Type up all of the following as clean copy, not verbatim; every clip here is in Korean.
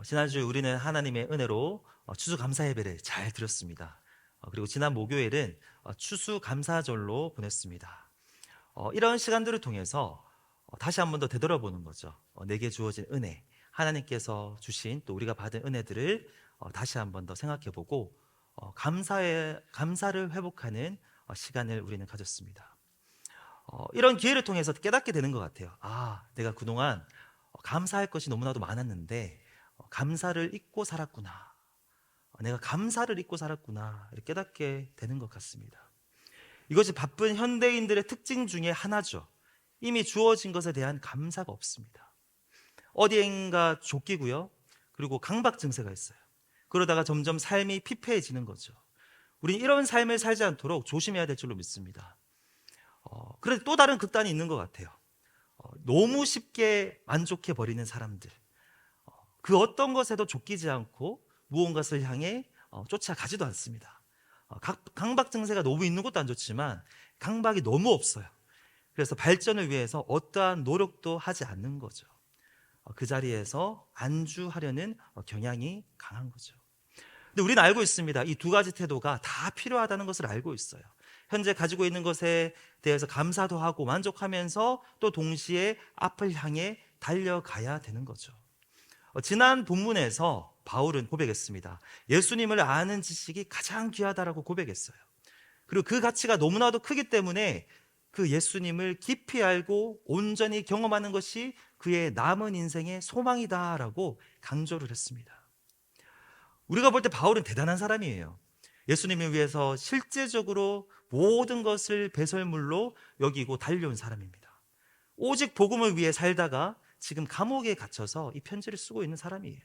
지난주에 우리는 하나님의 은혜로 추수감사 예배를 잘 드렸습니다. 그리고 지난 목요일은 추수감사절로 보냈습니다. 이런 시간들을 통해서 다시 한 번 더 되돌아보는 거죠. 내게 주어진 은혜, 하나님께서 주신 또 우리가 받은 은혜들을 다시 한 번 더 생각해보고 감사를 회복하는 시간을 우리는 가졌습니다. 이런 기회를 통해서 깨닫게 되는 것 같아요. 내가 그동안 감사할 것이 너무나도 많았는데 감사를 잊고 살았구나. 내가 감사를 잊고 살았구나. 이렇게 깨닫게 되는 것 같습니다. 이것이 바쁜 현대인들의 특징 중에 하나죠. 이미 주어진 것에 대한 감사가 없습니다. 어디엔가 쫓기고요. 그리고 강박 증세가 있어요. 그러다가 점점 삶이 피폐해지는 거죠. 우리는 이런 삶을 살지 않도록 조심해야 될 줄로 믿습니다. 그런데 또 다른 극단이 있는 것 같아요. 너무 쉽게 만족해 버리는 사람들. 그 어떤 것에도 쫓기지 않고 무언가를 향해 쫓아가지도 않습니다. 강박 증세가 너무 있는 것도 안 좋지만 강박이 너무 없어요. 그래서 발전을 위해서 어떠한 노력도 하지 않는 거죠. 그 자리에서 안주하려는 경향이 강한 거죠. 근데 우리는 알고 있습니다. 이 두 가지 태도가 다 필요하다는 것을 알고 있어요. 현재 가지고 있는 것에 대해서 감사도 하고 만족하면서 또 동시에 앞을 향해 달려가야 되는 거죠. 지난 본문에서 바울은 고백했습니다. 예수님을 아는 지식이 가장 귀하다라고 고백했어요. 그리고 그 가치가 너무나도 크기 때문에 그 예수님을 깊이 알고 온전히 경험하는 것이 그의 남은 인생의 소망이다라고 강조를 했습니다. 우리가 볼 때 바울은 대단한 사람이에요. 예수님을 위해서 실제적으로 모든 것을 배설물로 여기고 달려온 사람입니다. 오직 복음을 위해 살다가 지금 감옥에 갇혀서 이 편지를 쓰고 있는 사람이에요.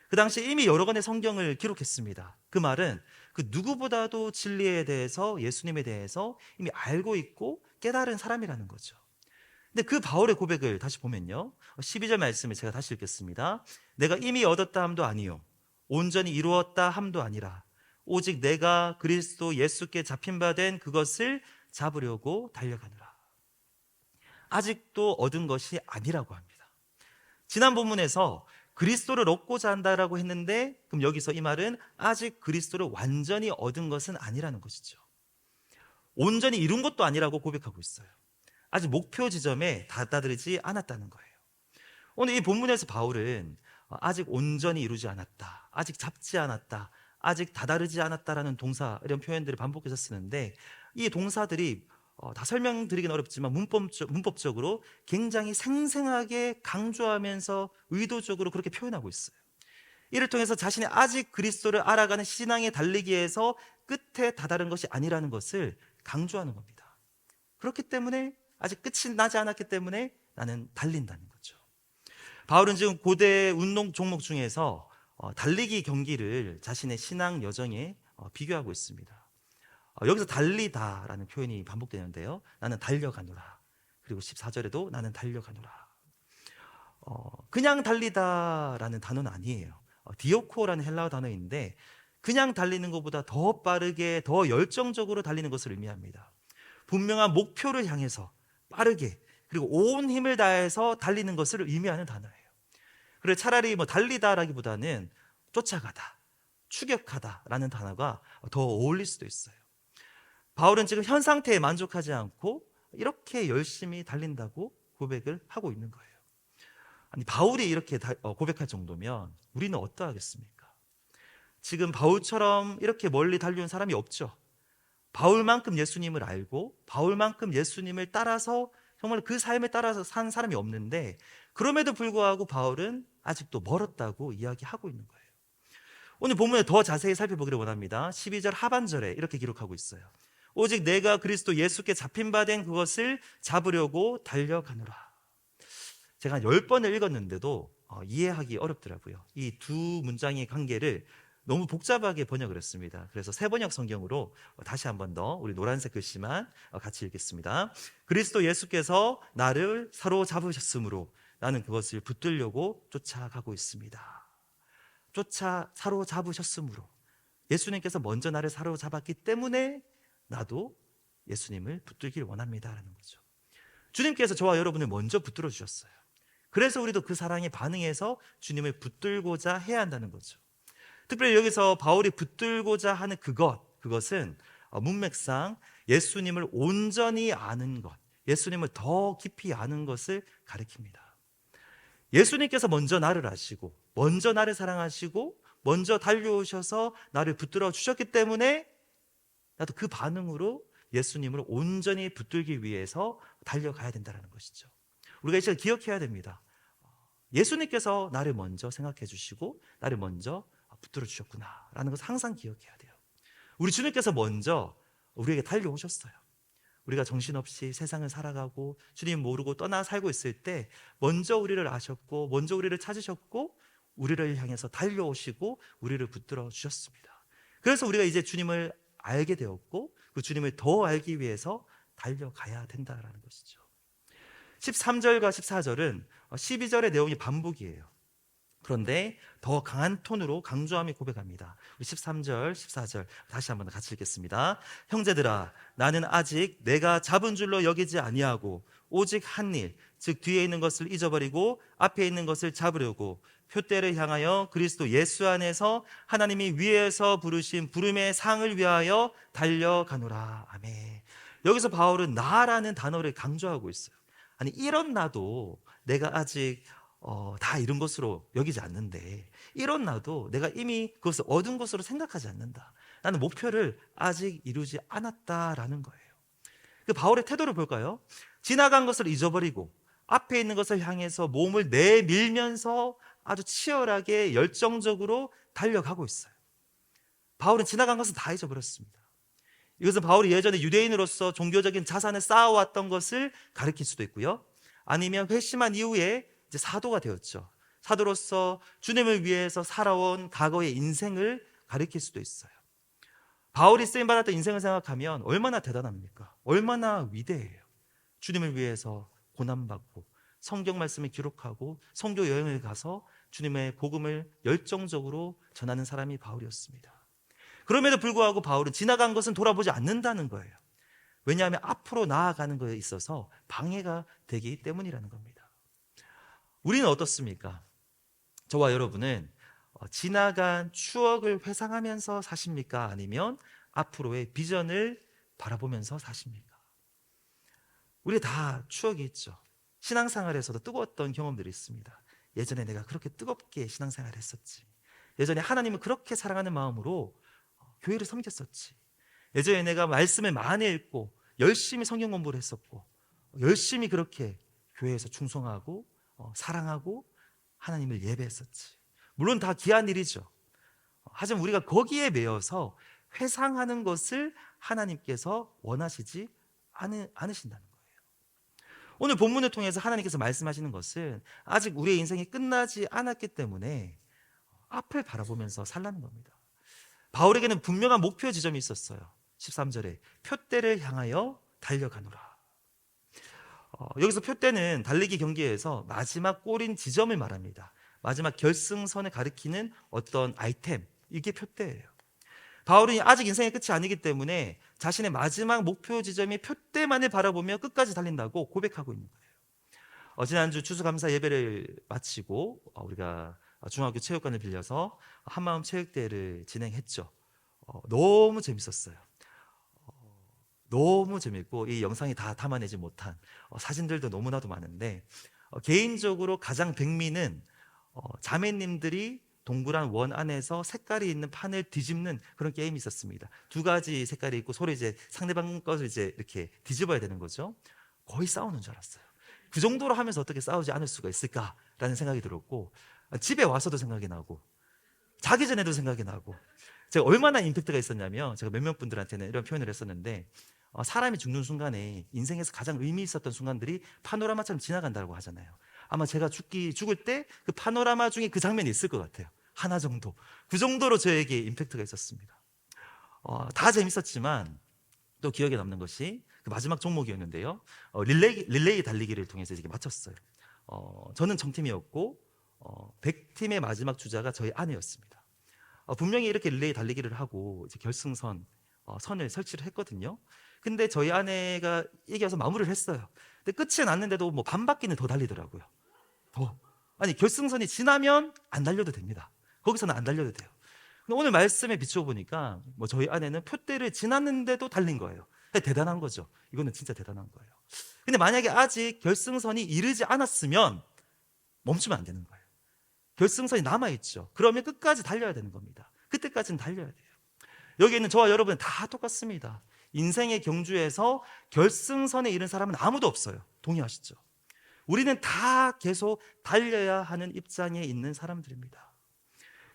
그 당시 이미 여러 권의 성경을 기록했습니다. 그 말은 그 누구보다도 진리에 대해서, 예수님에 대해서 이미 알고 있고 깨달은 사람이라는 거죠. 근데 그 바울의 고백을 다시 보면요, 12절 말씀을 제가 다시 읽겠습니다. 내가 이미 얻었다 함도 아니요 온전히 이루었다 함도 아니라 오직 내가 그리스도 예수께 잡힌 바 된 그것을 잡으려고 달려가노라. 아직도 얻은 것이 아니라고 합니다. 지난 본문에서 그리스도를 얻고자 한다라고 했는데, 그럼 여기서 이 말은 아직 그리스도를 완전히 얻은 것은 아니라는 것이죠. 온전히 이룬 것도 아니라고 고백하고 있어요. 아직 목표 지점에 다다르지 않았다는 거예요. 오늘 이 본문에서 바울은 아직 온전히 이루지 않았다, 아직 잡지 않았다, 아직 다다르지 않았다라는 동사, 이런 표현들을 반복해서 쓰는데, 이 동사들이 다 설명드리긴 어렵지만 문법적으로 굉장히 생생하게 강조하면서 의도적으로 그렇게 표현하고 있어요. 이를 통해서 자신이 아직 그리스도를 알아가는 신앙의 달리기에서 끝에 다다른 것이 아니라는 것을 강조하는 겁니다. 그렇기 때문에 아직 끝이 나지 않았기 때문에 나는 달린다는 거죠. 바울은 지금 고대 운동 종목 중에서 달리기 경기를 자신의 신앙 여정에 비교하고 있습니다. 여기서 달리다라는 표현이 반복되는데요. 나는 달려가노라. 그리고 14절에도 나는 달려가노라. 그냥 달리다라는 단어는 아니에요. 디오코라는 헬라어 단어인데 그냥 달리는 것보다 더 빠르게, 더 열정적으로 달리는 것을 의미합니다. 분명한 목표를 향해서 빠르게, 그리고 온 힘을 다해서 달리는 것을 의미하는 단어예요. 그래서 차라리 달리다라기보다는 쫓아가다, 추격하다라는 단어가 더 어울릴 수도 있어요. 바울은 지금 현 상태에 만족하지 않고 이렇게 열심히 달린다고 고백을 하고 있는 거예요. 아니, 바울이 이렇게 고백할 정도면 우리는 어떠하겠습니까? 지금 바울처럼 이렇게 멀리 달려온 사람이 없죠. 바울만큼 예수님을 알고 바울만큼 예수님을 따라서 정말 그 삶을 따라서 산 사람이 없는데, 그럼에도 불구하고 바울은 아직도 멀었다고 이야기하고 있는 거예요. 오늘 본문에 더 자세히 살펴보기를 원합니다. 12절 하반절에 이렇게 기록하고 있어요. 오직 내가 그리스도 예수께 잡힌 바 된 그것을 잡으려고 달려가노라. 제가 한 10번을 읽었는데도 이해하기 어렵더라고요. 이 두 문장의 관계를 너무 복잡하게 번역을 했습니다. 그래서 새번역 성경으로 다시 한 번 더 우리 노란색 글씨만 같이 읽겠습니다. 그리스도 예수께서 나를 사로잡으셨으므로 나는 그것을 붙들려고 쫓아가고 있습니다. 사로잡으셨으므로, 예수님께서 먼저 나를 사로잡았기 때문에 나도 예수님을 붙들길 원합니다라는 거죠. 주님께서 저와 여러분을 먼저 붙들어 주셨어요. 그래서 우리도 그 사랑에 반응해서 주님을 붙들고자 해야 한다는 거죠. 특별히 여기서 바울이 붙들고자 하는 그것은 문맥상 예수님을 온전히 아는 것, 예수님을 더 깊이 아는 것을 가리킵니다. 예수님께서 먼저 나를 아시고, 먼저 나를 사랑하시고, 먼저 달려오셔서 나를 붙들어 주셨기 때문에 나도 그 반응으로 예수님을 온전히 붙들기 위해서 달려가야 된다는 것이죠. 우리가 이 시간 기억해야 됩니다. 예수님께서 나를 먼저 생각해 주시고 나를 먼저 붙들어 주셨구나라는 것을 항상 기억해야 돼요. 우리 주님께서 먼저 우리에게 달려오셨어요. 우리가 정신없이 세상을 살아가고 주님 모르고 떠나 살고 있을 때 먼저 우리를 아셨고 먼저 우리를 찾으셨고 우리를 향해서 달려오시고 우리를 붙들어 주셨습니다. 그래서 우리가 이제 주님을 알게 되었고 그 주님을 더 알기 위해서 달려가야 된다는 것이죠. 13절과 14절은 12절의 내용이 반복이에요. 그런데 더 강한 톤으로 강조하며 고백합니다. 13절, 14절 다시 한번 같이 읽겠습니다. 형제들아, 나는 아직 내가 잡은 줄로 여기지 아니하고 오직 한 일, 즉 뒤에 있는 것을 잊어버리고 앞에 있는 것을 잡으려고 표대를 향하여 그리스도 예수 안에서 하나님이 위에서 부르신 부름의 상을 위하여 달려가노라. 아멘. 여기서 바울은 나라는 단어를 강조하고 있어요. 아니, 이런 나도 내가 아직 다 이룬 것으로 여기지 않는데, 이런 나도 내가 이미 그것을 얻은 것으로 생각하지 않는다. 나는 목표를 아직 이루지 않았다라는 거예요. 그 바울의 태도를 볼까요? 지나간 것을 잊어버리고 앞에 있는 것을 향해서 몸을 내밀면서 아주 치열하게 열정적으로 달려가고 있어요. 바울은 지나간 것은 다 잊어버렸습니다. 이것은 바울이 예전에 유대인으로서 종교적인 자산을 쌓아왔던 것을 가리킬 수도 있고요. 아니면 회심한 이후에 이제 사도가 되었죠. 사도로서 주님을 위해서 살아온 과거의 인생을 가리킬 수도 있어요. 바울이 쓰임받았던 인생을 생각하면 얼마나 대단합니까? 얼마나 위대해요. 주님을 위해서 고난받고 성경 말씀을 기록하고 선교 여행을 가서 주님의 복음을 열정적으로 전하는 사람이 바울이었습니다. 그럼에도 불구하고 바울은 지나간 것은 돌아보지 않는다는 거예요. 왜냐하면 앞으로 나아가는 것에 있어서 방해가 되기 때문이라는 겁니다. 우리는 어떻습니까? 저와 여러분은 지나간 추억을 회상하면서 사십니까? 아니면 앞으로의 비전을 바라보면서 사십니까? 우리 다 추억이 있죠. 신앙생활에서도 뜨거웠던 경험들이 있습니다. 예전에 내가 그렇게 뜨겁게 신앙생활을 했었지. 예전에 하나님을 그렇게 사랑하는 마음으로 교회를 섬겼었지. 예전에 내가 말씀을 많이 읽고 열심히 성경 공부를 했었고 열심히 그렇게 교회에서 충성하고 사랑하고 하나님을 예배했었지. 물론 다 귀한 일이죠. 하지만 우리가 거기에 매여서 회상하는 것을 하나님께서 원하시지 않으신다는 거예요. 오늘 본문을 통해서 하나님께서 말씀하시는 것은 아직 우리의 인생이 끝나지 않았기 때문에 앞을 바라보면서 살라는 겁니다. 바울에게는 분명한 목표 지점이 있었어요. 13절에 표대를 향하여 달려가노라. 여기서 표대는 달리기 경기에서 마지막 골인 지점을 말합니다. 마지막 결승선을 가리키는 어떤 아이템, 이게 표대예요. 바울은 아직 인생의 끝이 아니기 때문에 자신의 마지막 목표 지점이 표대만을 바라보며 끝까지 달린다고 고백하고 있는 거예요. 지난주 추수감사 예배를 마치고 우리가 중학교 체육관을 빌려서 한마음 체육대회를 진행했죠. 너무 재밌었어요. 너무 재밌고 이 영상이 다 담아내지 못한 사진들도 너무나도 많은데 개인적으로 가장 백미는 자매님들이 동그란 원 안에서 색깔이 있는 판을 뒤집는 그런 게임이 있었습니다. 두 가지 색깔이 있고 서로 이제 상대방 것을 이제 이렇게 뒤집어야 되는 거죠. 거의 싸우는 줄 알았어요. 그 정도로 하면서 어떻게 싸우지 않을 수가 있을까라는 생각이 들었고 집에 와서도 생각이 나고 자기 전에도 생각이 나고 제가 얼마나 임팩트가 있었냐면 제가 몇몇 분들한테는 이런 표현을 했었는데 사람이 죽는 순간에 인생에서 가장 의미 있었던 순간들이 파노라마처럼 지나간다고 하잖아요. 아마 제가 죽을 때 그 파노라마 중에 그 장면이 있을 것 같아요. 하나 정도. 그 정도로 저에게 임팩트가 있었습니다. 다 재밌었지만 또 기억에 남는 것이 그 마지막 종목이었는데요. 릴레이 달리기를 통해서 이렇게 마쳤어요. 저는 정팀이었고 100팀의 마지막 주자가 저희 아내였습니다. 분명히 이렇게 릴레이 달리기를 하고 이제 결승선 선을 설치를 했거든요. 근데 저희 아내가 이겨서 마무리를 했어요. 근데 끝이 났는데도 뭐 반 바퀴는 더 달리더라고요. 더. 아니, 결승선이 지나면 안 달려도 됩니다. 거기서는 안 달려도 돼요. 근데 오늘 말씀에 비추어 보니까 뭐 저희 아내는 표대를 지났는데도 달린 거예요. 대단한 거죠. 이거는 진짜 대단한 거예요. 근데 만약에 아직 결승선이 이르지 않았으면 멈추면 안 되는 거예요. 결승선이 남아있죠. 그러면 끝까지 달려야 되는 겁니다. 그때까지는 달려야 돼요. 여기 있는 저와 여러분은 다 똑같습니다. 인생의 경주에서 결승선에 이른 사람은 아무도 없어요. 동의하시죠? 우리는 다 계속 달려야 하는 입장에 있는 사람들입니다.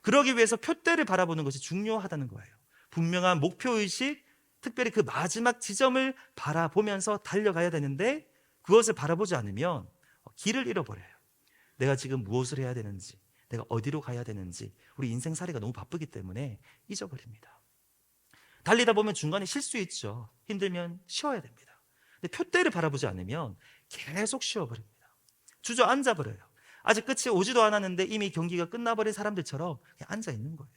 그러기 위해서 표대를 바라보는 것이 중요하다는 거예요. 분명한 목표의식, 특별히 그 마지막 지점을 바라보면서 달려가야 되는데 그것을 바라보지 않으면 길을 잃어버려요. 내가 지금 무엇을 해야 되는지, 내가 어디로 가야 되는지, 우리 인생살이가 너무 바쁘기 때문에 잊어버립니다. 달리다 보면 중간에 쉴 수 있죠. 힘들면 쉬어야 됩니다. 근데 표대를 바라보지 않으면 계속 쉬어버립니다. 주저앉아버려요. 아직 끝이 오지도 않았는데 이미 경기가 끝나버린 사람들처럼 그냥 앉아 있는 거예요.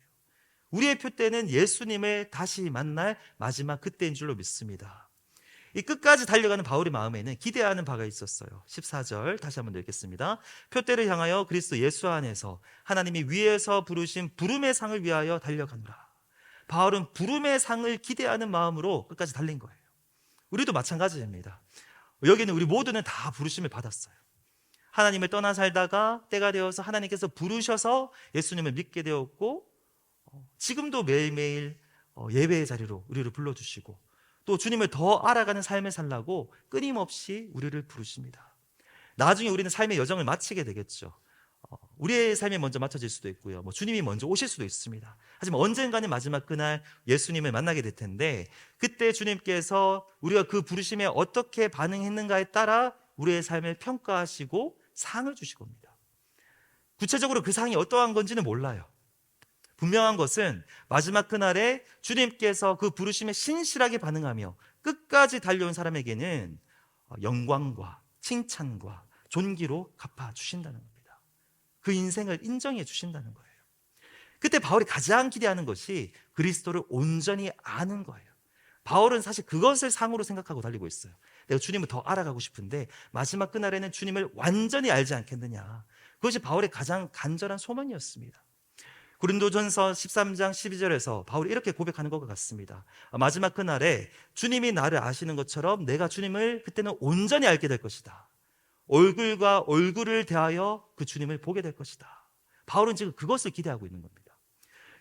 우리의 표대는 예수님을 다시 만날 마지막 그때인 줄로 믿습니다. 이 끝까지 달려가는 바울의 마음에는 기대하는 바가 있었어요. 14절 다시 한번 읽겠습니다. 표대를 향하여 그리스도 예수 안에서 하나님이 위에서 부르신 부름의 상을 위하여 달려가노라. 바울은 부름의 상을 기대하는 마음으로 끝까지 달린 거예요. 우리도 마찬가지입니다. 여기는 우리 모두는 다 부르심을 받았어요. 하나님을 떠나 살다가 때가 되어서 하나님께서 부르셔서 예수님을 믿게 되었고, 지금도 매일매일 예배의 자리로 우리를 불러주시고, 또 주님을 더 알아가는 삶을 살라고 끊임없이 우리를 부르십니다. 나중에 우리는 삶의 여정을 마치게 되겠죠. 우리의 삶이 먼저 맞춰질 수도 있고요. 주님이 먼저 오실 수도 있습니다. 하지만 언젠가는 마지막 그날 예수님을 만나게 될 텐데, 그때 주님께서 우리가 그 부르심에 어떻게 반응했는가에 따라 우리의 삶을 평가하시고 상을 주실 겁니다. 구체적으로 그 상이 어떠한 건지는 몰라요. 분명한 것은 마지막 그날에 주님께서 그 부르심에 신실하게 반응하며 끝까지 달려온 사람에게는 영광과 칭찬과 존귀로 갚아주신다는 겁니다. 그 인생을 인정해 주신다는 거예요. 그때 바울이 가장 기대하는 것이 그리스도를 온전히 아는 거예요. 바울은 사실 그것을 상으로 생각하고 달리고 있어요. 내가 주님을 더 알아가고 싶은데 마지막 그날에는 주님을 완전히 알지 않겠느냐. 그것이 바울의 가장 간절한 소망이었습니다. 고린도전서 13장 12절에서 바울이 이렇게 고백하는 것 같습니다. 마지막 그날에 주님이 나를 아시는 것처럼 내가 주님을 그때는 온전히 알게 될 것이다. 얼굴과 얼굴을 대하여 그 주님을 보게 될 것이다. 바울은 지금 그것을 기대하고 있는 겁니다.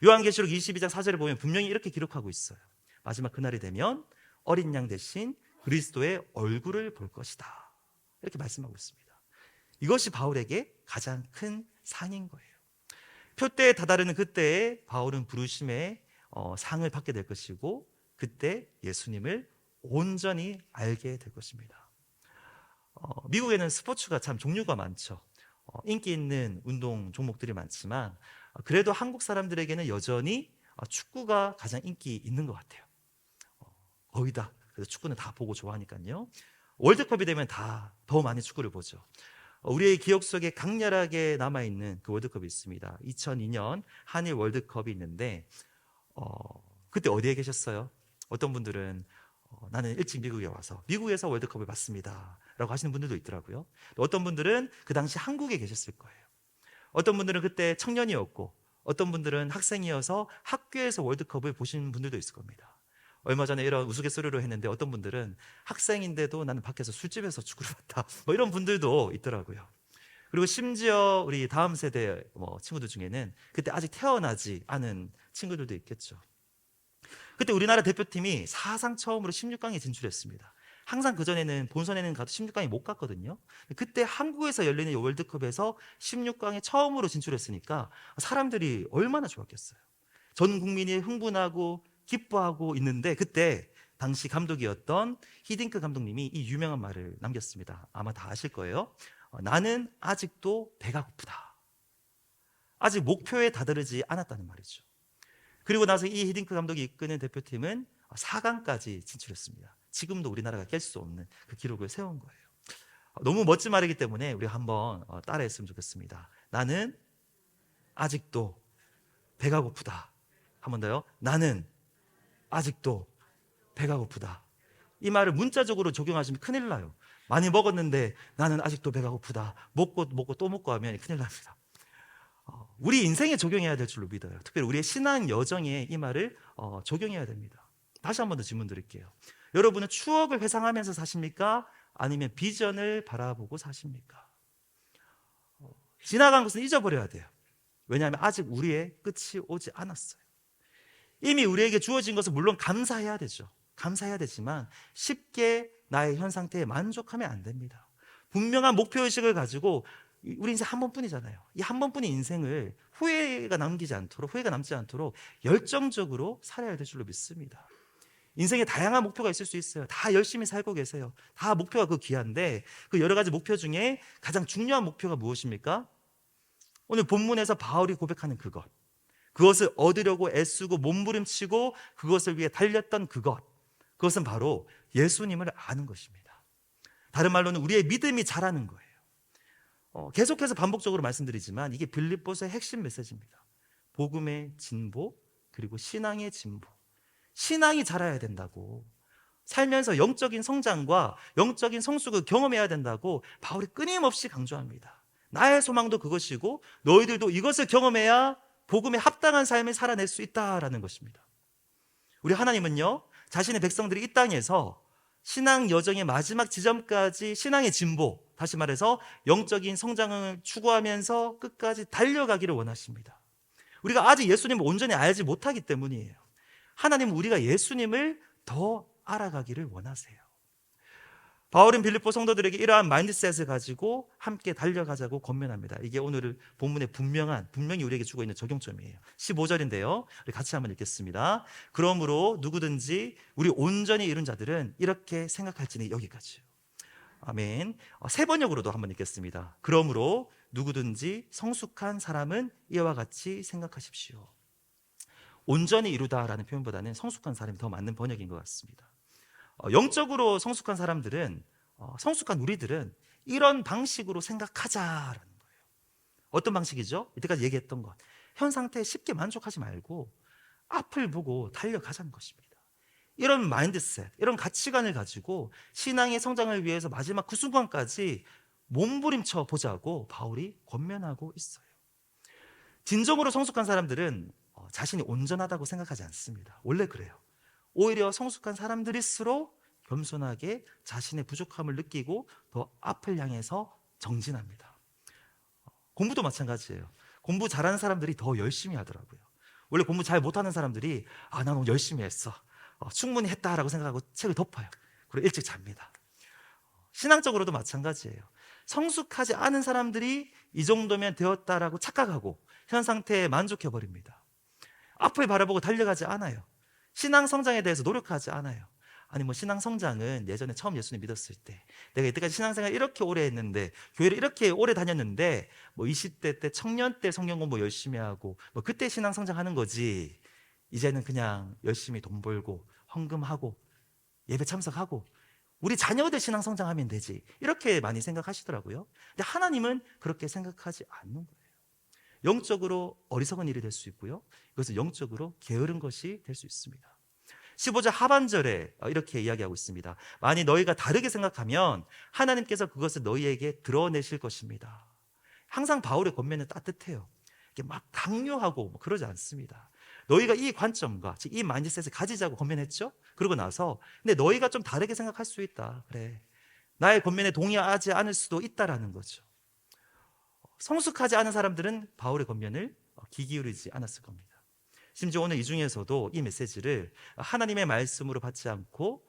요한계시록 22장 4절에 보면 분명히 이렇게 기록하고 있어요. 마지막 그날이 되면 어린 양 대신 그리스도의 얼굴을 볼 것이다. 이렇게 말씀하고 있습니다. 이것이 바울에게 가장 큰 상인 거예요. 표대에 다다르는 그때에 바울은 부르심의 상을 받게 될 것이고, 그때 예수님을 온전히 알게 될 것입니다. 미국에는 스포츠가 참 종류가 많죠. 인기 있는 운동 종목들이 많지만 그래도 한국 사람들에게는 여전히 축구가 가장 인기 있는 것 같아요. 거의 다. 그래서 축구는 다 보고 좋아하니까요. 월드컵이 되면 다 더 많이 축구를 보죠. 우리의 기억 속에 강렬하게 남아있는 그 월드컵이 있습니다. 2002년 한일 월드컵이 있는데 그때 어디에 계셨어요? 어떤 분들은 나는 일찍 미국에 와서 미국에서 월드컵을 봤습니다 라고 하시는 분들도 있더라고요. 어떤 분들은 그 당시 한국에 계셨을 거예요. 어떤 분들은 그때 청년이었고, 어떤 분들은 학생이어서 학교에서 월드컵을 보신 분들도 있을 겁니다. 얼마 전에 이런 우스갯소리로 했는데 어떤 분들은 학생인데도 나는 밖에서 술집에서 축구를 봤다, 이런 분들도 있더라고요. 그리고 심지어 우리 다음 세대 친구들 중에는 그때 아직 태어나지 않은 친구들도 있겠죠. 그때 우리나라 대표팀이 사상 처음으로 16강에 진출했습니다. 항상 그전에는 본선에는 가도 16강에 못 갔거든요. 그때 한국에서 열리는 월드컵에서 16강에 처음으로 진출했으니까 사람들이 얼마나 좋았겠어요. 전 국민이 흥분하고 기뻐하고 있는데, 그때 당시 감독이었던 히딩크 감독님이 이 유명한 말을 남겼습니다. 아마 다 아실 거예요. 나는 아직도 배가 고프다. 아직 목표에 다다르지 않았다는 말이죠. 그리고 나서 이 히딩크 감독이 이끄는 대표팀은 4강까지 진출했습니다. 지금도 우리나라가 깰 수 없는 그 기록을 세운 거예요. 너무 멋진 말이기 때문에 우리 한번 따라했으면 좋겠습니다. 나는 아직도 배가 고프다. 한 번 더요. 나는 아직도 배가 고프다. 이 말을 문자적으로 적용하시면 큰일 나요. 많이 먹었는데 나는 아직도 배가 고프다. 먹고 또 먹고 하면 큰일 납니다. 우리 인생에 적용해야 될 줄로 믿어요. 특별히 우리의 신앙 여정에 이 말을 적용해야 됩니다. 다시 한 번 더 질문 드릴게요. 여러분은 추억을 회상하면서 사십니까? 아니면 비전을 바라보고 사십니까? 지나간 것은 잊어버려야 돼요. 왜냐하면 아직 우리의 끝이 오지 않았어요. 이미 우리에게 주어진 것은 물론 감사해야 되죠. 감사해야 되지만 쉽게 나의 현 상태에 만족하면 안 됩니다. 분명한 목표의식을 가지고, 우리 인생 한 번뿐이잖아요. 이 한 번뿐인 인생을 후회가 남지 않도록 열정적으로 살아야 될 줄로 믿습니다. 인생에 다양한 목표가 있을 수 있어요. 다 열심히 살고 계세요. 다 목표가 귀한데, 그 여러 가지 목표 중에 가장 중요한 목표가 무엇입니까? 오늘 본문에서 바울이 고백하는 그것을 얻으려고 애쓰고 몸부림치고 그것을 위해 달렸던 그것은 바로 예수님을 아는 것입니다. 다른 말로는 우리의 믿음이 자라는 거예요. 계속해서 반복적으로 말씀드리지만 이게 빌립보서의 핵심 메시지입니다. 복음의 진보, 그리고 신앙의 진보. 신앙이 자라야 된다고, 살면서 영적인 성장과 영적인 성숙을 경험해야 된다고 바울이 끊임없이 강조합니다. 나의 소망도 그것이고 너희들도 이것을 경험해야 복음에 합당한 삶을 살아낼 수 있다라는 것입니다. 우리 하나님은요, 자신의 백성들이 이 땅에서 신앙 여정의 마지막 지점까지 신앙의 진보, 다시 말해서 영적인 성장을 추구하면서 끝까지 달려가기를 원하십니다. 우리가 아직 예수님을 온전히 알지 못하기 때문이에요. 하나님은 우리가 예수님을 더 알아가기를 원하세요. 바울은 빌립보 성도들에게 이러한 마인드셋을 가지고 함께 달려가자고 권면합니다. 이게 오늘 본문에 분명히 우리에게 주고 있는 적용점이에요. 15절인데요. 우리 같이 한번 읽겠습니다. 그러므로 누구든지 우리 온전히 이룬 자들은 이렇게 생각할지니, 여기까지요. 아멘. 세 번역으로도 한번 읽겠습니다. 그러므로 누구든지 성숙한 사람은 이와 같이 생각하십시오. 온전히 이루다라는 표현보다는 성숙한 사람이 더 맞는 번역인 것 같습니다. 영적으로 성숙한 사람들은, 성숙한 우리들은 이런 방식으로 생각하자라는 거예요. 어떤 방식이죠? 이때까지 얘기했던 것, 현 상태에 쉽게 만족하지 말고 앞을 보고 달려가자는 것입니다. 이런 마인드셋, 이런 가치관을 가지고 신앙의 성장을 위해서 마지막 그 순간까지 몸부림쳐 보자고 바울이 권면하고 있어요. 진정으로 성숙한 사람들은 자신이 온전하다고 생각하지 않습니다. 원래 그래요. 오히려 성숙한 사람들일수록 겸손하게 자신의 부족함을 느끼고 더 앞을 향해서 정진합니다. 공부도 마찬가지예요. 공부 잘하는 사람들이 더 열심히 하더라고요. 원래 공부 잘 못하는 사람들이 난 오늘 열심히 했어, 충분히 했다라고 생각하고 책을 덮어요. 그리고 일찍 잡니다. 신앙적으로도 마찬가지예요. 성숙하지 않은 사람들이 이 정도면 되었다라고 착각하고 현 상태에 만족해버립니다. 앞을 바라보고 달려가지 않아요. 신앙 성장에 대해서 노력하지 않아요. 아니 신앙 성장은 예전에 처음 예수님 믿었을 때, 내가 이때까지 신앙생활 이렇게 오래 했는데, 교회를 이렇게 오래 다녔는데 20대 때 청년 때 성경 공부 열심히 하고 그때 신앙 성장하는 거지, 이제는 그냥 열심히 돈 벌고 헌금하고 예배 참석하고 우리 자녀들 신앙 성장하면 되지, 이렇게 많이 생각하시더라고요. 근데 하나님은 그렇게 생각하지 않는 거예요. 영적으로 어리석은 일이 될 수 있고요, 이것은 영적으로 게으른 것이 될 수 있습니다. 15절 하반절에 이렇게 이야기하고 있습니다. 만일 너희가 다르게 생각하면 하나님께서 그것을 너희에게 드러내실 것입니다. 항상 바울의 권면은 따뜻해요. 이렇게 막 강요하고 그러지 않습니다. 너희가 이 관점과 즉 이 마인드셋을 가지자고 권면했죠. 그러고 나서 근데 너희가 좀 다르게 생각할 수 있다, 그래, 나의 권면에 동의하지 않을 수도 있다라는 거죠. 성숙하지 않은 사람들은 바울의 권면을 귀 기울이지 않았을 겁니다. 심지어 오늘 이 중에서도 이 메시지를 하나님의 말씀으로 받지 않고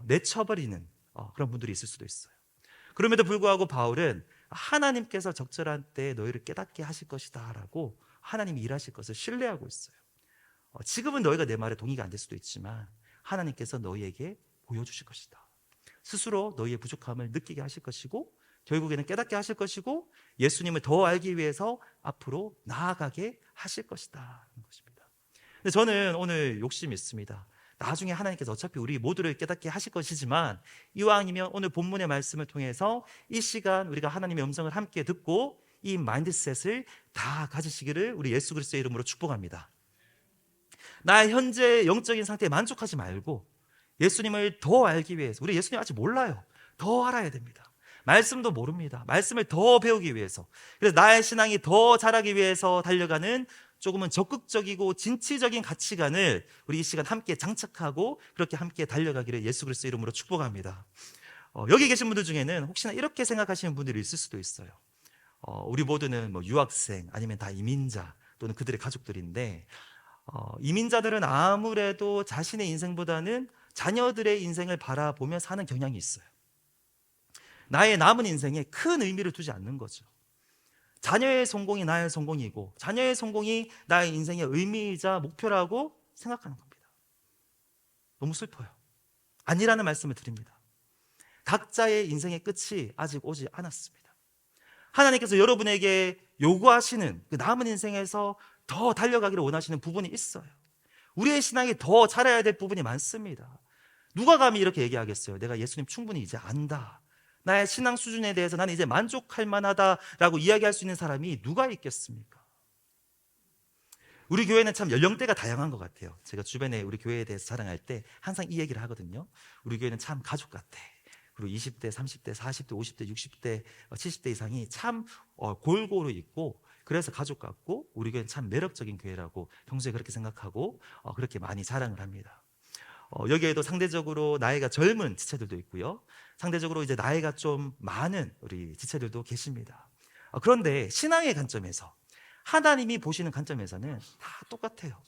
내쳐버리는 그런 분들이 있을 수도 있어요. 그럼에도 불구하고 바울은 하나님께서 적절한 때에 너희를 깨닫게 하실 것이다 라고 하나님이 일하실 것을 신뢰하고 있어요. 지금은 너희가 내 말에 동의가 안 될 수도 있지만 하나님께서 너희에게 보여주실 것이다. 스스로 너희의 부족함을 느끼게 하실 것이고 결국에는 깨닫게 하실 것이고 예수님을 더 알기 위해서 앞으로 나아가게 하실 것이다 하는 것입니다. 근데 저는 오늘 욕심이 있습니다. 나중에 하나님께서 어차피 우리 모두를 깨닫게 하실 것이지만 이왕이면 오늘 본문의 말씀을 통해서 이 시간 우리가 하나님의 음성을 함께 듣고 이 마인드셋을 다 가지시기를 우리 예수 그리스도의 이름으로 축복합니다. 나의 현재 영적인 상태에 만족하지 말고 예수님을 더 알기 위해서, 우리 예수님 아직 몰라요. 더 알아야 됩니다. 말씀도 모릅니다. 말씀을 더 배우기 위해서. 그래서 나의 신앙이 더 자라기 위해서 달려가는 조금은 적극적이고 진취적인 가치관을 우리 이 시간 함께 장착하고 그렇게 함께 달려가기를 예수 그리스도 이름으로 축복합니다. 여기 계신 분들 중에는 혹시나 이렇게 생각하시는 분들이 있을 수도 있어요. 우리 모두는 뭐 유학생 아니면 다 이민자 또는 그들의 가족들인데, 이민자들은 아무래도 자신의 인생보다는 자녀들의 인생을 바라보며 사는 경향이 있어요. 나의 남은 인생에 큰 의미를 두지 않는 거죠. 자녀의 성공이 나의 성공이고 자녀의 성공이 나의 인생의 의미이자 목표라고 생각하는 겁니다. 너무 슬퍼요. 아니라는 말씀을 드립니다. 각자의 인생의 끝이 아직 오지 않았습니다. 하나님께서 여러분에게 요구하시는 그 남은 인생에서 더 달려가기를 원하시는 부분이 있어요. 우리의 신앙이 더 자라야 될 부분이 많습니다. 누가 감히 이렇게 얘기하겠어요? 내가 예수님 충분히 이제 안다, 나의 신앙 수준에 대해서 나는 이제 만족할 만하다라고 이야기할 수 있는 사람이 누가 있겠습니까? 우리 교회는 참 연령대가 다양한 것 같아요. 제가 주변에 우리 교회에 대해서 자랑할 때 항상 이 얘기를 하거든요. 우리 교회는 참 가족 같아. 그리고 20대, 30대, 40대, 50대, 60대, 70대 이상이 참 골고루 있고, 그래서 가족 같고 우리 교회는 참 매력적인 교회라고 평소에 그렇게 생각하고 그렇게 많이 자랑을 합니다. 여기에도 상대적으로 나이가 젊은 지체들도 있고요, 상대적으로 이제 나이가 좀 많은 우리 지체들도 계십니다. 그런데 신앙의 관점에서, 하나님이 보시는 관점에서는 다 똑같아요.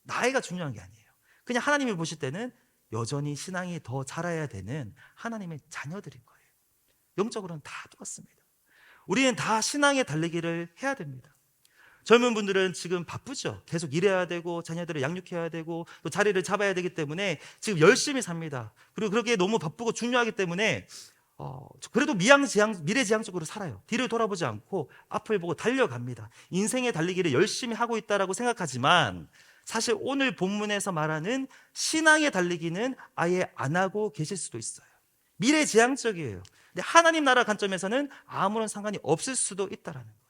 나이가 중요한 게 아니에요. 그냥 하나님이 보실 때는 여전히 신앙이 더 자라야 되는 하나님의 자녀들인 거예요. 영적으로는 다 똑같습니다. 우리는 다 신앙의 달리기를 해야 됩니다. 젊은 분들은 지금 바쁘죠. 계속 일해야 되고 자녀들을 양육해야 되고 또 자리를 잡아야 되기 때문에 지금 열심히 삽니다. 그리고 그렇게 너무 바쁘고 중요하기 때문에 그래도 미래지향적으로 살아요. 뒤를 돌아보지 않고 앞을 보고 달려갑니다. 인생의 달리기를 열심히 하고 있다라고 생각하지만, 사실 오늘 본문에서 말하는 신앙의 달리기는 아예 안 하고 계실 수도 있어요. 미래지향적이에요. 근데 하나님 나라 관점에서는 아무런 상관이 없을 수도 있다라는 거예요.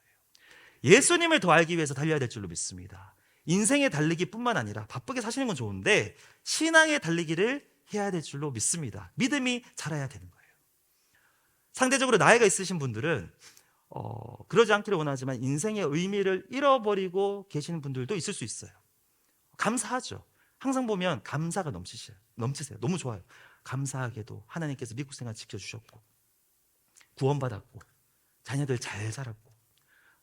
예수님을 더 알기 위해서 달려야 될 줄로 믿습니다. 인생의 달리기뿐만 아니라 바쁘게 사시는 건 좋은데 신앙의 달리기를 해야 될 줄로 믿습니다. 믿음이 자라야 되는 거예요. 상대적으로 나이가 있으신 분들은 그러지 않기를 원하지만 인생의 의미를 잃어버리고 계시는 분들도 있을 수 있어요. 감사하죠. 항상 보면 감사가 넘치세요. 너무 좋아요. 감사하게도 하나님께서 미국 생활 지켜주셨고 구원받았고 자녀들 잘 자랐고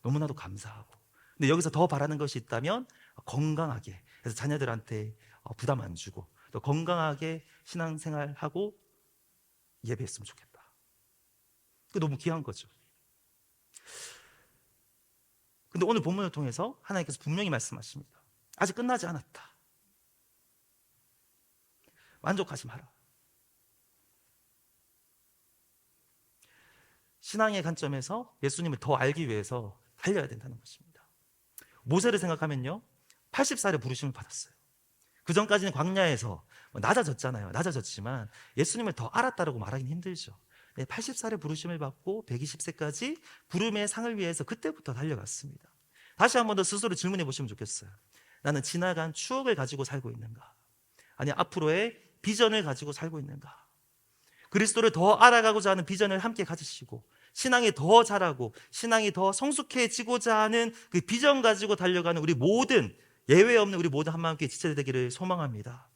너무나도 감사하고, 근데 여기서 더 바라는 것이 있다면 건강하게, 그래서 자녀들한테 부담 안 주고 또 건강하게 신앙생활하고 예배했으면 좋겠다. 그게 너무 귀한 거죠. 근데 오늘 본문을 통해서 하나님께서 분명히 말씀하십니다. 아직 끝나지 않았다. 만족하지 마라. 신앙의 관점에서 예수님을 더 알기 위해서 달려야 된다는 것입니다. 모세를 생각하면요, 80살에 부르심을 받았어요. 그 전까지는 광야에서 낮아졌잖아요. 낮아졌지만 예수님을 더 알았다라고 말하기는 힘들죠. 80살에 부르심을 받고 120세까지 부름의 상을 위해서 그때부터 달려갔습니다. 다시 한 번 더 스스로 질문해 보시면 좋겠어요. 나는 지나간 추억을 가지고 살고 있는가? 아니, 앞으로의 비전을 가지고 살고 있는가? 그리스도를 더 알아가고자 하는 비전을 함께 가지시고 신앙이 더 자라고 신앙이 더 성숙해지고자 하는 그 비전 가지고 달려가는 우리 모든, 예외 없는 우리 모든 한마음교회 지체들 되기를 소망합니다.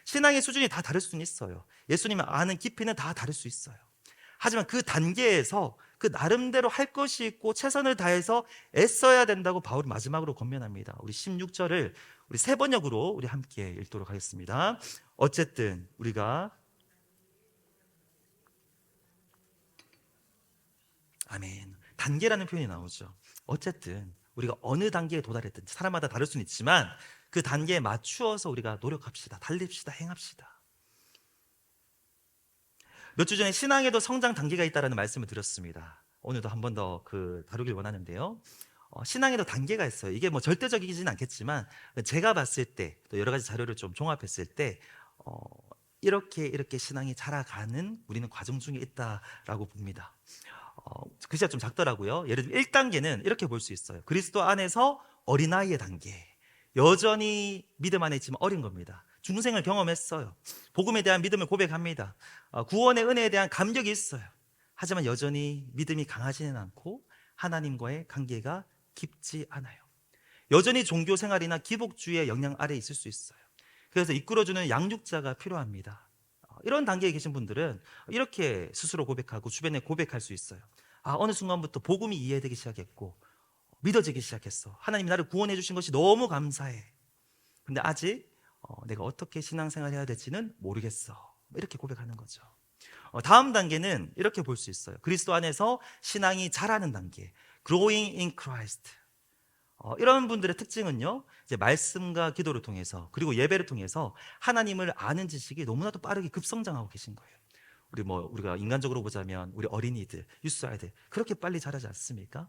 신앙의 수준이 다 다를 수는 있어요. 예수님을 아는 깊이는 다 다를 수 있어요. 하지만 그 단계에서 그 나름대로 할 것이 있고 최선을 다해서 애써야 된다고 바울이 마지막으로 권면합니다. 우리 16절을 우리 세 번역으로 우리 함께 읽도록 하겠습니다. 어쨌든 우리가, 아멘, 단계라는 표현이 나오죠. 어쨌든 우리가 어느 단계에 도달했든지 사람마다 다를 수는 있지만 그 단계에 맞추어서 우리가 노력합시다. 달립시다. 행합시다. 몇 주 전에 신앙에도 성장 단계가 있다는 말씀을 드렸습니다. 오늘도 한 번 더 다루길 원하는데요, 신앙에도 단계가 있어요. 이게 뭐 절대적이진 않겠지만 제가 봤을 때 또 여러 가지 자료를 좀 종합했을 때 이렇게 신앙이 자라가는 우리는 과정 중에 있다라고 봅니다. 글씨가 좀 작더라고요. 예를 들면 1단계는 이렇게 볼 수 있어요. 그리스도 안에서 어린아이의 단계, 여전히 믿음 안에 있지만 어린 겁니다. 중생을 경험했어요. 복음에 대한 믿음을 고백합니다. 구원의 은혜에 대한 감격이 있어요. 하지만 여전히 믿음이 강하지는 않고 하나님과의 관계가 깊지 않아요. 여전히 종교 생활이나 기복주의의 영향 아래에 있을 수 있어요. 그래서 이끌어주는 양육자가 필요합니다. 이런 단계에 계신 분들은 이렇게 스스로 고백하고 주변에 고백할 수 있어요. 어느 순간부터 복음이 이해되기 시작했고 믿어지기 시작했어. 하나님이 나를 구원해 주신 것이 너무 감사해. 근데 아직 내가 어떻게 신앙생활 해야 될지는 모르겠어. 이렇게 고백하는 거죠. 다음 단계는 이렇게 볼 수 있어요. 그리스도 안에서 신앙이 자라는 단계, Growing in Christ. 이런 분들의 특징은요, 이제 말씀과 기도를 통해서 그리고 예배를 통해서 하나님을 아는 지식이 너무나도 빠르게 급성장하고 계신 거예요. 우리가 인간적으로 보자면 우리 어린이들, 유스아이들 그렇게 빨리 자라지 않습니까?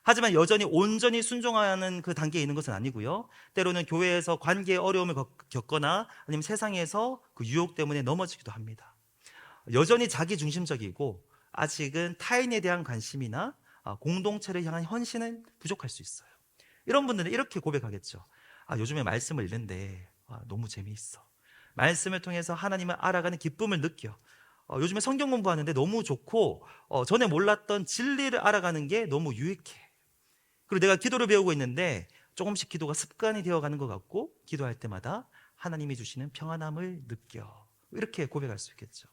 하지만 여전히 온전히 순종하는 그 단계에 있는 것은 아니고요. 때로는 교회에서 관계의 어려움을 겪거나 아니면 세상에서 그 유혹 때문에 넘어지기도 합니다. 여전히 자기 중심적이고 아직은 타인에 대한 관심이나 공동체를 향한 헌신은 부족할 수 있어요. 이런 분들은 이렇게 고백하겠죠. 요즘에 말씀을 읽는데 너무 재미있어. 말씀을 통해서 하나님을 알아가는 기쁨을 느껴. 요즘에 성경 공부하는데 너무 좋고 전에 몰랐던 진리를 알아가는 게 너무 유익해. 그리고 내가 기도를 배우고 있는데 조금씩 기도가 습관이 되어가는 것 같고 기도할 때마다 하나님이 주시는 평안함을 느껴. 이렇게 고백할 수 있겠죠.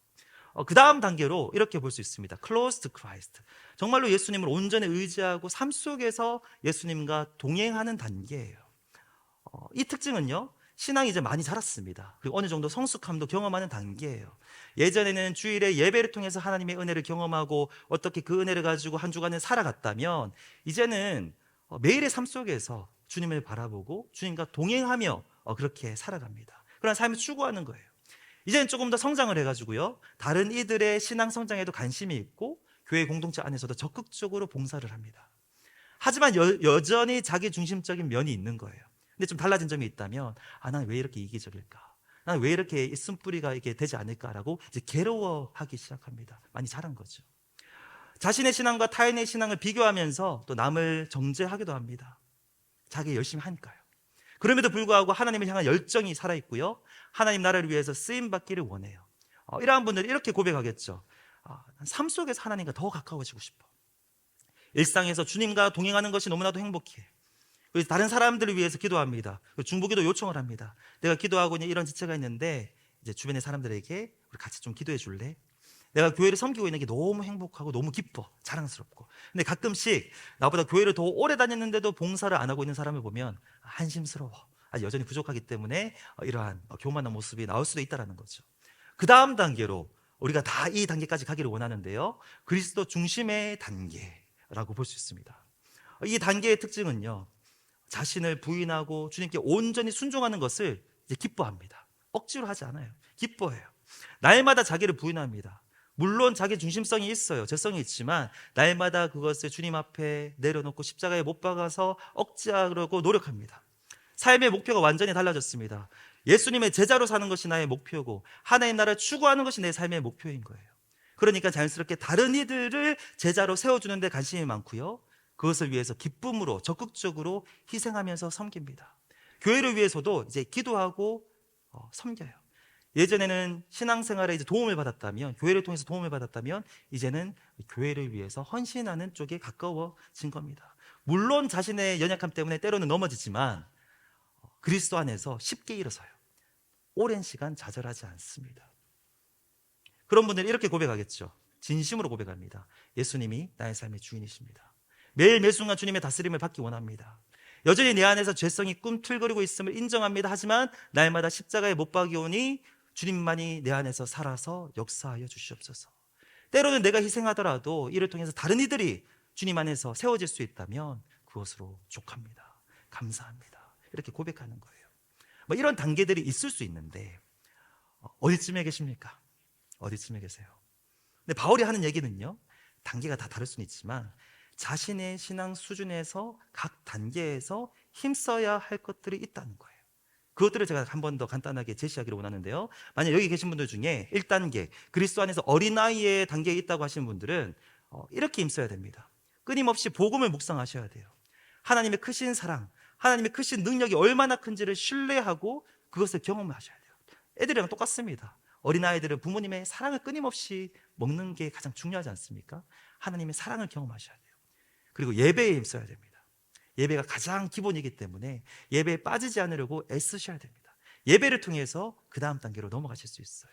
그 다음 단계로 이렇게 볼 수 있습니다. Close to Christ. 정말로 예수님을 온전히 의지하고 삶 속에서 예수님과 동행하는 단계예요. 이 특징은요, 신앙이 이제 많이 자랐습니다. 그리고 어느 정도 성숙함도 경험하는 단계예요. 예전에는 주일에 예배를 통해서 하나님의 은혜를 경험하고 어떻게 그 은혜를 가지고 한 주간을 살아갔다면 이제는 매일의 삶 속에서 주님을 바라보고 주님과 동행하며 그렇게 살아갑니다. 그런 삶을 추구하는 거예요. 이제는 조금 더 성장을 해가지고요, 다른 이들의 신앙 성장에도 관심이 있고 교회 공동체 안에서도 적극적으로 봉사를 합니다. 하지만 여전히 자기 중심적인 면이 있는 거예요. 근데 좀 달라진 점이 있다면 나는 왜 이렇게 이기적일까? 나는 왜 이렇게 쓴뿌리가 이게 되지 않을까라고 이제 괴로워하기 시작합니다. 많이 자란 거죠. 자신의 신앙과 타인의 신앙을 비교하면서 또 남을 정죄하기도 합니다. 자기 열심히 하니까요. 그럼에도 불구하고 하나님을 향한 열정이 살아있고요, 하나님 나라를 위해서 쓰임받기를 원해요. 이러한 분들은 이렇게 고백하겠죠. 삶 속에서 하나님과 더 가까워지고 싶어. 일상에서 주님과 동행하는 것이 너무나도 행복해. 그래서 다른 사람들을 위해서 기도합니다. 중보기도 요청을 합니다. 내가 기도하고 있는 이런 지체가 있는데 이제 주변의 사람들에게 우리 같이 좀 기도해 줄래? 내가 교회를 섬기고 있는 게 너무 행복하고 너무 기뻐, 자랑스럽고. 근데 가끔씩 나보다 교회를 더 오래 다녔는데도 봉사를 안 하고 있는 사람을 보면 한심스러워. 여전히 부족하기 때문에 이러한 교만한 모습이 나올 수도 있다는 거죠. 그 다음 단계로 우리가 다 이 단계까지 가기를 원하는데요, 그리스도 중심의 단계라고 볼 수 있습니다. 이 단계의 특징은요, 자신을 부인하고 주님께 온전히 순종하는 것을 이제 기뻐합니다. 억지로 하지 않아요. 기뻐해요. 날마다 자기를 부인합니다. 물론 자기 중심성이 있어요. 저성이 있지만 날마다 그것을 주님 앞에 내려놓고 십자가에 못 박아서 억지하려고 노력합니다. 삶의 목표가 완전히 달라졌습니다. 예수님의 제자로 사는 것이 나의 목표고 하나님 나라를 추구하는 것이 내 삶의 목표인 거예요. 그러니까 자연스럽게 다른 이들을 제자로 세워주는 데 관심이 많고요, 그것을 위해서 기쁨으로 적극적으로 희생하면서 섬깁니다. 교회를 위해서도 이제 기도하고 섬겨요. 예전에는 신앙생활에 이제 도움을 받았다면, 교회를 통해서 도움을 받았다면 이제는 교회를 위해서 헌신하는 쪽에 가까워진 겁니다. 물론 자신의 연약함 때문에 때로는 넘어지지만 그리스도 안에서 쉽게 일어서요. 오랜 시간 좌절하지 않습니다. 그런 분들은 이렇게 고백하겠죠. 진심으로 고백합니다. 예수님이 나의 삶의 주인이십니다. 매일 매순간 주님의 다스림을 받기 원합니다. 여전히 내 안에서 죄성이 꿈틀거리고 있음을 인정합니다. 하지만 날마다 십자가에 못 박이오니 주님만이 내 안에서 살아서 역사하여 주시옵소서. 때로는 내가 희생하더라도 이를 통해서 다른 이들이 주님 안에서 세워질 수 있다면 그것으로 족합니다. 감사합니다. 이렇게 고백하는 거예요. 이런 단계들이 있을 수 있는데 어디쯤에 계십니까? 어디쯤에 계세요? 근데 바울이 하는 얘기는요, 단계가 다 다를 수는 있지만 자신의 신앙 수준에서 각 단계에서 힘써야 할 것들이 있다는 거예요. 그것들을 제가 한 번 더 간단하게 제시하기를 원하는데요, 만약 여기 계신 분들 중에 1단계 그리스도 안에서 어린아이의 단계에 있다고 하시는 분들은 이렇게 힘써야 됩니다. 끊임없이 복음을 묵상하셔야 돼요. 하나님의 크신 사랑, 하나님의 크신 능력이 얼마나 큰지를 신뢰하고 그것을 경험하셔야 돼요. 애들이랑 똑같습니다. 어린아이들은 부모님의 사랑을 끊임없이 먹는 게 가장 중요하지 않습니까? 하나님의 사랑을 경험하셔야 돼요. 그리고 예배에 힘써야 됩니다. 예배가 가장 기본이기 때문에 예배에 빠지지 않으려고 애쓰셔야 됩니다. 예배를 통해서 그 다음 단계로 넘어가실 수 있어요.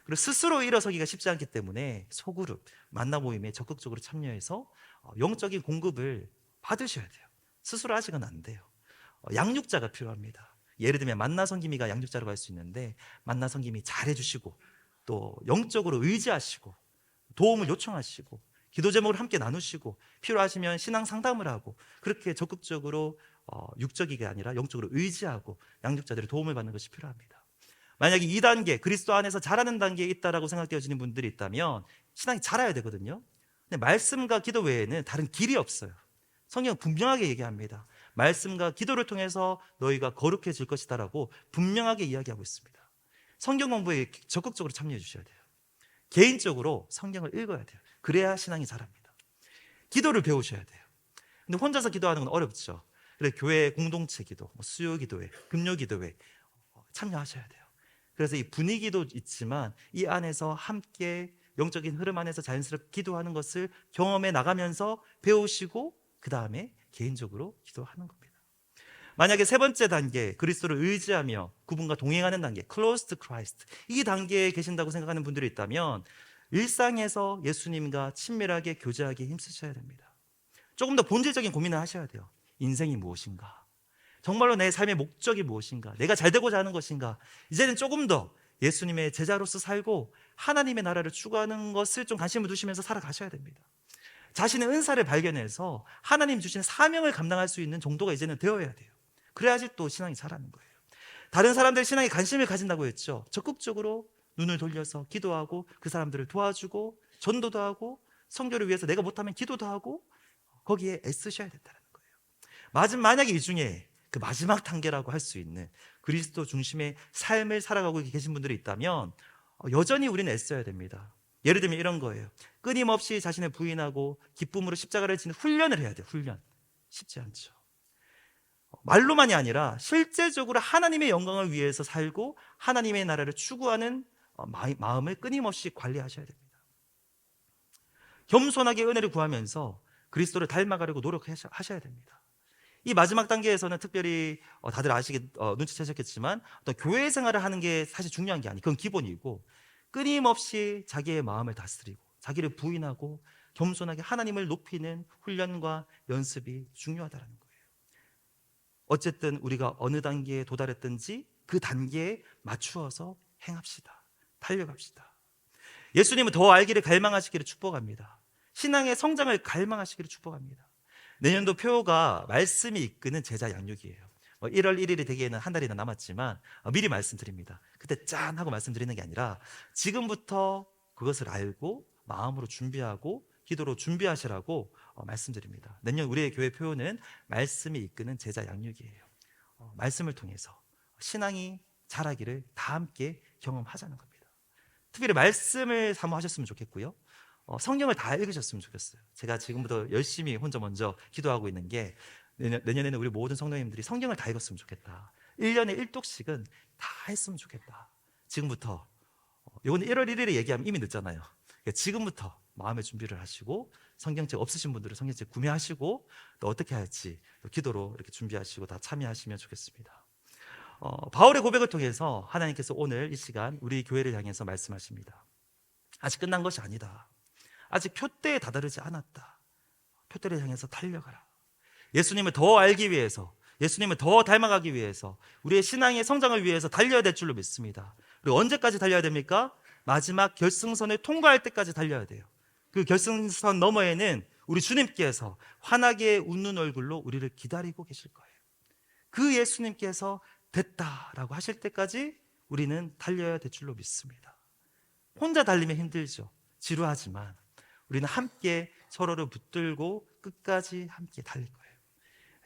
그리고 스스로 일어서기가 쉽지 않기 때문에 소그룹, 만나 모임에 적극적으로 참여해서 영적인 공급을 받으셔야 돼요. 스스로 하시면 안 돼요. 양육자가 필요합니다. 예를 들면 만나 성김이가 양육자라고 할 수 있는데, 만나 성김이 잘해주시고 또 영적으로 의지하시고 도움을 요청하시고 기도 제목을 함께 나누시고 필요하시면 신앙 상담을 하고 그렇게 적극적으로 육적이게 아니라 영적으로 의지하고 양육자들의 도움을 받는 것이 필요합니다. 만약에 2단계 그리스도 안에서 자라는 단계에 있다라고 생각되어지는 분들이 있다면 신앙이 자라야 되거든요. 근데 말씀과 기도 외에는 다른 길이 없어요. 성경은 분명하게 얘기합니다. 말씀과 기도를 통해서 너희가 거룩해질 것이다라고 분명하게 이야기하고 있습니다. 성경 공부에 적극적으로 참여해 주셔야 돼요. 개인적으로 성경을 읽어야 돼요. 그래야 신앙이 자랍니다. 기도를 배우셔야 돼요. 근데 혼자서 기도하는 건 어렵죠. 그래서 교회 공동체 기도, 수요 기도회, 금요 기도회 참여하셔야 돼요. 그래서 이 분위기도 있지만 이 안에서 함께 영적인 흐름 안에서 자연스럽게 기도하는 것을 경험해 나가면서 배우시고 그 다음에 개인적으로 기도하는 겁니다. 만약에 세 번째 단계 그리스도를 의지하며 그분과 동행하는 단계 Close to Christ, 이 단계에 계신다고 생각하는 분들이 있다면 일상에서 예수님과 친밀하게 교제하기에 힘쓰셔야 됩니다. 조금 더 본질적인 고민을 하셔야 돼요. 인생이 무엇인가? 정말로 내 삶의 목적이 무엇인가? 내가 잘 되고자 하는 것인가? 이제는 조금 더 예수님의 제자로서 살고 하나님의 나라를 추구하는 것을 좀 관심을 두시면서 살아가셔야 됩니다. 자신의 은사를 발견해서 하나님 주신 사명을 감당할 수 있는 정도가 이제는 되어야 돼요. 그래야지 또 신앙이 자라는 거예요. 다른 사람들 신앙에 관심을 가진다고 했죠. 적극적으로 눈을 돌려서 기도하고 그 사람들을 도와주고 전도도 하고 선교를 위해서 내가 못하면 기도도 하고 거기에 애쓰셔야 된다는 거예요. 만약에 이 중에 그 마지막 단계라고 할 수 있는 그리스도 중심의 삶을 살아가고 계신 분들이 있다면 여전히 우리는 애써야 됩니다. 예를 들면 이런 거예요. 끊임없이 자신을 부인하고 기쁨으로 십자가를 지는 훈련을 해야 돼요. 훈련. 쉽지 않죠. 말로만이 아니라 실제적으로 하나님의 영광을 위해서 살고 하나님의 나라를 추구하는 마음을 끊임없이 관리하셔야 됩니다. 겸손하게 은혜를 구하면서 그리스도를 닮아가려고 노력하셔야 됩니다. 이 마지막 단계에서는 특별히 다들 눈치채셨겠지만 어떤 교회 생활을 하는 게 사실 중요한 게 아니에요. 그건 기본이고 끊임없이 자기의 마음을 다스리고 자기를 부인하고 겸손하게 하나님을 높이는 훈련과 연습이 중요하다는 거예요. 어쨌든 우리가 어느 단계에 도달했든지 그 단계에 맞추어서 행합시다. 달려갑시다. 예수님은 더 알기를 갈망하시기를 축복합니다. 신앙의 성장을 갈망하시기를 축복합니다. 내년도 표가 말씀이 이끄는 제자 양육이에요. 1월 1일이 되기에는 한 달이나 남았지만 미리 말씀드립니다. 그때 짠 하고 말씀드리는 게 아니라 지금부터 그것을 알고 마음으로 준비하고 기도로 준비하시라고 말씀드립니다. 내년 우리의 교회 표는 말씀이 이끄는 제자 양육이에요. 말씀을 통해서 신앙이 자라기를 다 함께 경험하자는 겁니다. 특별히 말씀을 사모하셨으면 좋겠고요. 성경을 다 읽으셨으면 좋겠어요. 제가 지금부터 열심히 혼자 먼저 기도하고 있는 게 내년에는 우리 모든 성도님들이 성경을 다 읽었으면 좋겠다. 1년에 1독씩은 다 했으면 좋겠다. 지금부터 이건 1월 1일에 얘기하면 이미 늦잖아요. 그러니까 지금부터 마음의 준비를 하시고 성경책 없으신 분들은 성경책 구매하시고 또 어떻게 할지 기도로 이렇게 준비하시고 다 참여하시면 좋겠습니다. 바울의 고백을 통해서 하나님께서 오늘 이 시간 우리 교회를 향해서 말씀하십니다. 아직 끝난 것이 아니다. 아직 표대에 다다르지 않았다. 표대를 향해서 달려가라. 예수님을 더 알기 위해서, 예수님을 더 닮아가기 위해서, 우리의 신앙의 성장을 위해서 달려야 될 줄로 믿습니다. 그리고 언제까지 달려야 됩니까? 마지막 결승선을 통과할 때까지 달려야 돼요. 그 결승선 너머에는 우리 주님께서 환하게 웃는 얼굴로 우리를 기다리고 계실 거예요. 그 예수님께서 됐다라고 하실 때까지 우리는 달려야 될 줄로 믿습니다. 혼자 달리면 힘들죠. 지루하지만 우리는 함께 서로를 붙들고 끝까지 함께 달릴 거예요.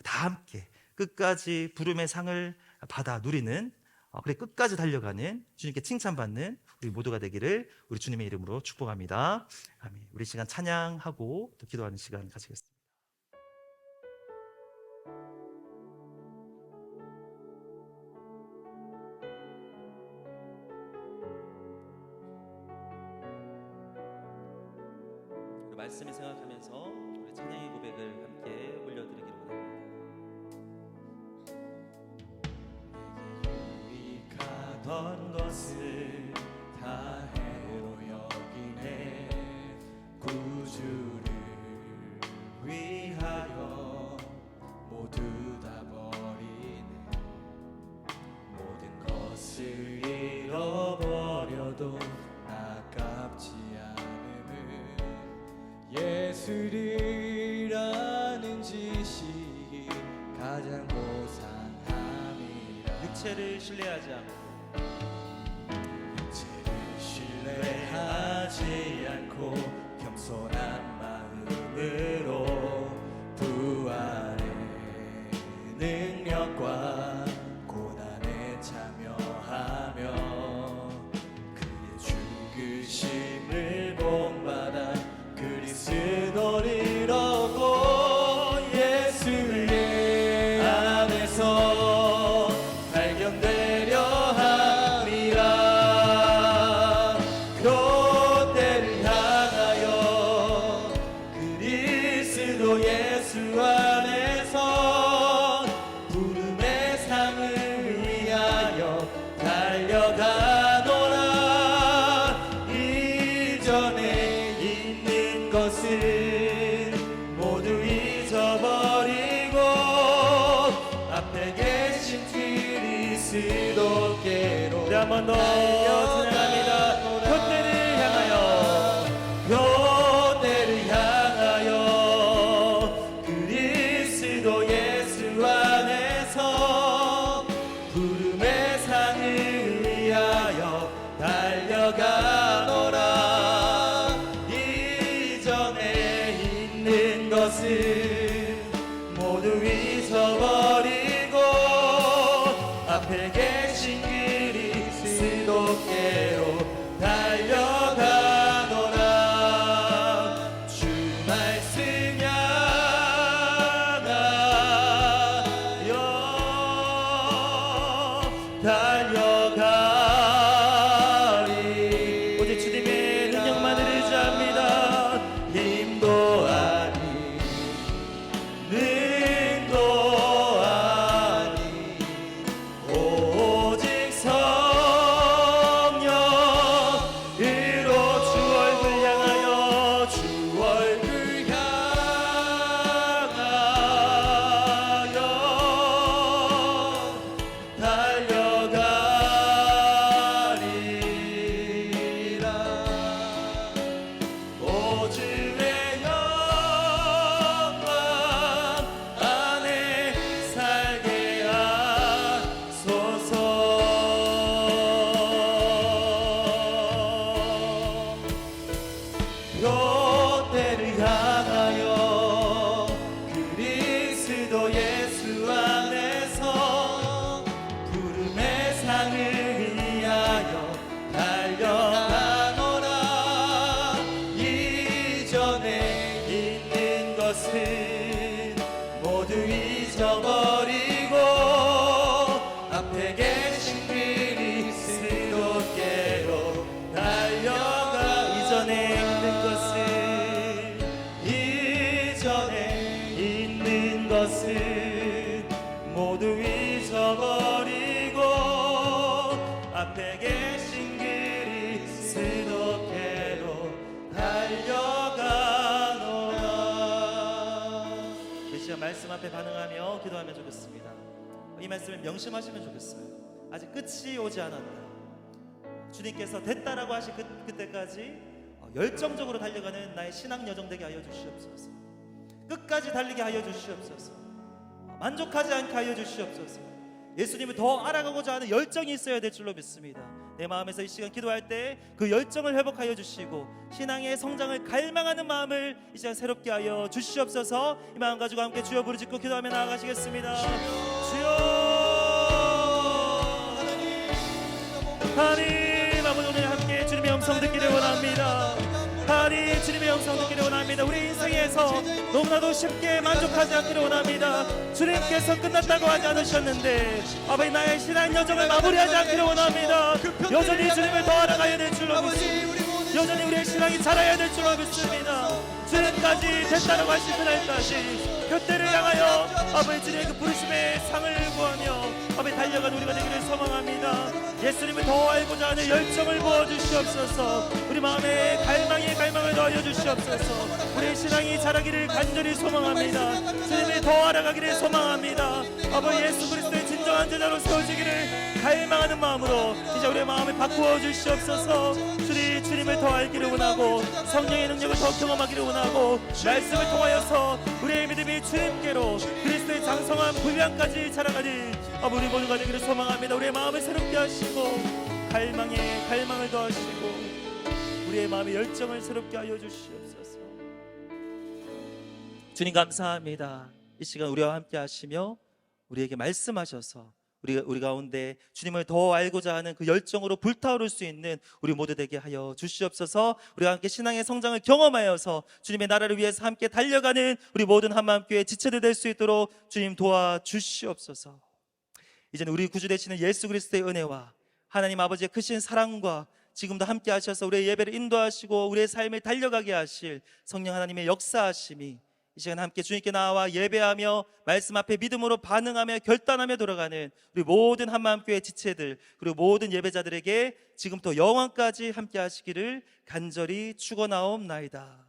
다 함께 끝까지 부름의 상을 받아 누리는, 그래 끝까지 달려가는, 주님께 칭찬받는 우리 모두가 되기를 우리 주님의 이름으로 축복합니다. 아멘. 우리 시간 찬양하고 또 기도하는 시간 가지겠습니다. 말씀을 생각하면서 우리 찬양의 고백을 함께 올려드리기를 원합니다. 유익하던 것을 다 해로 여기네 구주를 위하여 모두 다 버리네 모든 것을 잃어버려도 아깝지 않음을 예술이라는 지식이 가장 고상함이라 육체를 신뢰하지 않고 육체를 신뢰하지 않고 겸손한 마음으로 부활의 능력과 고난에 참여하며 그의 죽으심을 본받아 그리스도를 얻고 예수의 안에서 발견되려 함이라 그때를 향하여 그리스도 예수 안에서 부름의 상을 위하여 달려가노라 이전에 있는 것은 모두 잊어버리고 앞에 계신 그리스도께로 한 번 더 찬양합니다. 그때를 향하여 그때를 향하여 그리스도 예수 안에서 부름의 상을 위하여 달려가노라 이전에 있는 것은 모두 잊어버리고 앞에 계신 그리스도께로 달려가노라 주 말씀 향하여 달려가리 오직 주님의 능력만을 의지합니다. 힘도 아니 능도 아니 오직 성령으로 주 얼굴 향하여 주 얼굴 향하여 달려가리라 오주의 영광 안에 살게 하소서 그때를 향하여 그리스도 예수 안에서 부름의 상을 위하여 달려가노라 이전에 있는 것은 모두 잊어버리고 앞에 계신 그리스도께로 달려가 이전에 있는 것은 모두 잊어버리고 앞에 계신 그리스도께로 달려가노라 이 시간 말씀 앞에 반응하며 기도하면 좋겠습니다. 이 말씀을 명심하시면 좋겠어요. 아직 끝이 오지 않았다. 주님께서 됐다라고 하신 그때까지 열정적으로 달려가는 나의 신앙 여정 되게 하여 주시옵소서. 끝까지 달리게 하여 주시옵소서. 만족하지 않게 하여 주시옵소서. 예수님을 더 알아가고자 하는 열정이 있어야 될 줄로 믿습니다. 내 마음에서 이 시간 기도할 때 그 열정을 회복하여 주시고 신앙의 성장을 갈망하는 마음을 이 시간 새롭게 하여 주시옵소서. 이 마음 가지고 함께 주여 부르짖고 기도하며 나아가시겠습니다. 주여 하나님 아버지 오늘 함께 주님의 음성 듣기를 원합니다. 하나님 주님의 영성 듣기를 원합니다. 우리 인생에서 너무나도 쉽게 만족하지 않기를 원합니다. 주님께서 끝났다고 하지 않으셨는데 아버지 나의 신앙 여정을 마무리하지 않기를 원합니다. 여전히 주님을 더 알아가야 될 줄로 믿습니다. 여전히 우리의 신앙이 자라야 될 줄로 믿습니다. 주님까지 됐다라고 하신 그날까지 그때를 향하여 아버지 주님의 그 부르심의 상을 구하며 아버지 달려가는 우리가 되기를 소망합니다. 예수님을 더 알고자 하는 열정을 부어주시옵소서. 우리 마음에 갈망을 더하여 주시옵소서. 우리의 신앙이 자라기를 간절히 소망합니다. 주님을 더 알아가기를 소망합니다. 아버지 예수 그리스도의 진정한 제자로 세워지기를 갈망하는 마음으로 이제 우리의 마음을 바꾸어 주시옵소서. 주님을 더 알기를 원하고 성령의 능력을 더 경험하기를 원하고 말씀을 통하여서 우리의 믿음이 주님께로 그리스도의 장성한 분량까지 자라가니 우리 모두가 되기를 소망합니다. 우리의 마음을 새롭게 하시고 갈망을 더하시고 우리의 마음의 열정을 새롭게 하여 주시옵소서. 주님 감사합니다. 이 시간 우리와 함께 하시며 우리에게 말씀하셔서 우리 가운데 주님을 더 알고자 하는 그 열정으로 불타오를 수 있는 우리 모두 되게 하여 주시옵소서. 우리와 함께 신앙의 성장을 경험하여서 주님의 나라를 위해서 함께 달려가는 우리 모든 한마음교회 지체들 될 수 있도록 주님 도와주시옵소서. 이제는 우리 구주 되시는 예수 그리스도의 은혜와 하나님 아버지의 크신 사랑과 지금도 함께 하셔서 우리의 예배를 인도하시고 우리의 삶을 달려가게 하실 성령 하나님의 역사하심이 이 시간 함께 주님께 나와 예배하며 말씀 앞에 믿음으로 반응하며 결단하며 돌아가는 우리 모든 한마음교회 지체들 그리고 모든 예배자들에게 지금부터 영원까지 함께 하시기를 간절히 축원하옵나이다.